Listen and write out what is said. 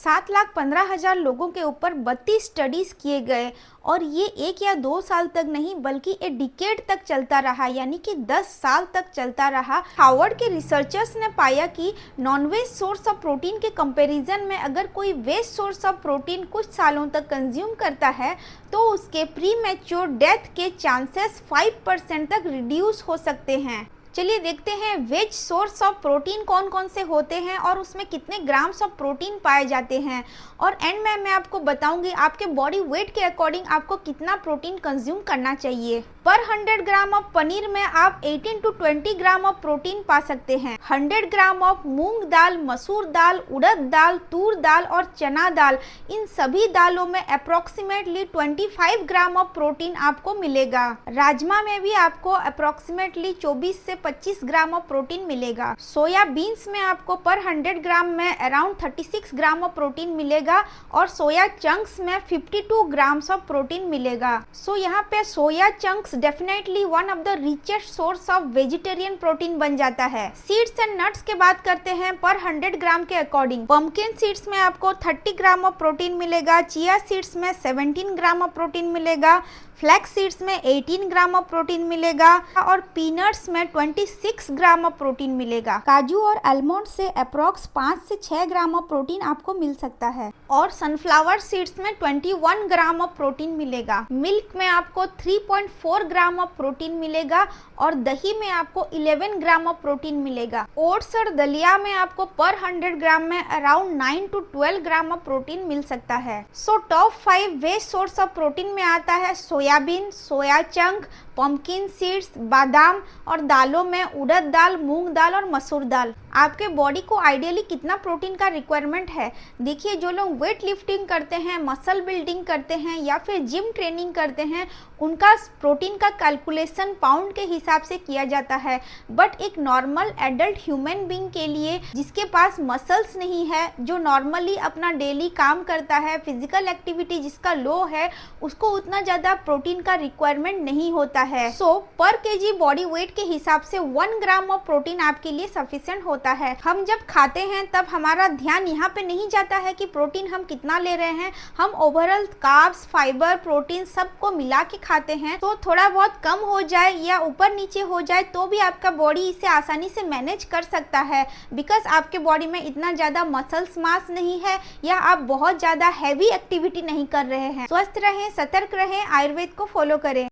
7,15,000 लोगों के ऊपर 32 स्टडीज किए गए और ये 1 या 2 साल तक नहीं बल्कि एक डिकेड तक चलता रहा, यानी कि 10 साल तक चलता रहा। हार्वर्ड के रिसर्चर्स ने पाया कि नॉनवेज सोर्स ऑफ प्रोटीन के कंपैरिजन में अगर कोई वेज सोर्स ऑफ प्रोटीन कुछ सालों तक कंज्यूम करता है तो उसके प्री मैच्योर डेथ के चांसेस 5% तक रिड्यूस हो सकते हैं। चलिए देखते हैं वेज सोर्स ऑफ प्रोटीन कौन कौन से होते हैं और उसमें कितने ग्राम्स ऑफ प्रोटीन पाए जाते हैं, और एंड में मैं आपको बताऊंगी आपके बॉडी वेट के अकॉर्डिंग आपको कितना प्रोटीन कंज्यूम करना चाहिए। पर 100 ग्राम ऑफ पनीर में आप 18 to 20 ग्राम ऑफ प्रोटीन पा सकते हैं। 100 ग्राम ऑफ मूंग दाल, मसूर दाल, उड़द दाल, तूर दाल और चना दाल, इन सभी दालों में अप्रोक्सीमेटली 25 ग्राम ऑफ प्रोटीन आपको मिलेगा। राजमा में भी आपको अप्रोक्सीमेटली 24 से 25 ग्राम ऑफ प्रोटीन मिलेगा। सोया बीन्स में आपको पर 100 ग्राम में अराउंड 36 ग्राम ऑफ प्रोटीन मिलेगा और सोया चंक्स में 52 ग्राम्स ऑफ प्रोटीन मिलेगा। सो यहाँ पे soya chunks definitely one of the richest source of vegetarian protein बन जाता है। सीड्स एंड नट्स के बात करते हैं पर 100 ग्राम के अकॉर्डिंग। पंपकिन सीड्स में आपको 30 ग्राम ऑफ प्रोटीन मिलेगा, चिया सीड्स में 17 ग्राम ऑफ प्रोटीन मिलेगा, फ्लैक्स सीड्स में 18 ग्राम ऑफ प्रोटीन मिलेगा और पीनट्स में 26 ग्राम ऑफ प्रोटीन मिलेगा। काजू और आलमंड से अप्रॉक्स 5 से 6 ग्राम ऑफ प्रोटीन आपको मिल सकता है और सनफ्लावर सीड्स में 21 ग्राम ऑफ प्रोटीन मिलेगा। मिल्क में आपको 3.4 ग्राम ऑफ प्रोटीन मिलेगा और दही में आपको 11 ग्राम ऑफ प्रोटीन मिलेगा। ओट्स और दलिया में आपको पर 100 ग्राम में around 9 to 12 gram of protein मिल सकता है। So top 5 veg source of protein में आता है soybean, soya chunk, pumpkin seeds, बादाम और दालों में उड़द दाल, मूंग दाल और मसूर दाल। आपके बॉडी को आइडियली कितना प्रोटीन का रिक्वायरमेंट है? देखिए, जो लोग वेट लिफ्टिंग करते हैं, मसल बिल्डिंग करते हैं या फिर जिम ट्रेनिंग करते हैं, उनका प्रोटीन का कैलकुलेशन पाउंड के हिसाब से किया जाता है। बट एक नॉर्मल एडल्ट ह्यूमन बीइंग के लिए जिसके पास मसल्स नहीं है, जो नॉर्मली अपना डेली काम करता है, फिजिकल एक्टिविटी जिसका लो है, उसको उतना ज़्यादा प्रोटीन का रिक्वायरमेंट नहीं होता है। सो पर केजी बॉडी वेट के हिसाब से 1 ग्राम ऑफ प्रोटीन आपके लिए सफिशिएंट होता है। हम जब खाते हैं तब हमारा ध्यान यहाँ पे नहीं जाता है कि प्रोटीन हम कितना ले रहे हैं, हम ओवरऑल कार्ब्स, फाइबर, प्रोटीन सबको मिला के खाते हैं। तो थोड़ा बहुत कम हो जाए या ऊपर नीचे हो जाए तो भी आपका बॉडी इसे आसानी से मैनेज कर सकता है, बिकॉज आपके बॉडी में इतना ज़्यादा मसल्स मास नहीं है या आप बहुत ज़्यादा हैवी एक्टिविटी नहीं कर रहे हैं। स्वस्थ रहें, सतर्क रहें, आयुर्वेद को फॉलो करें।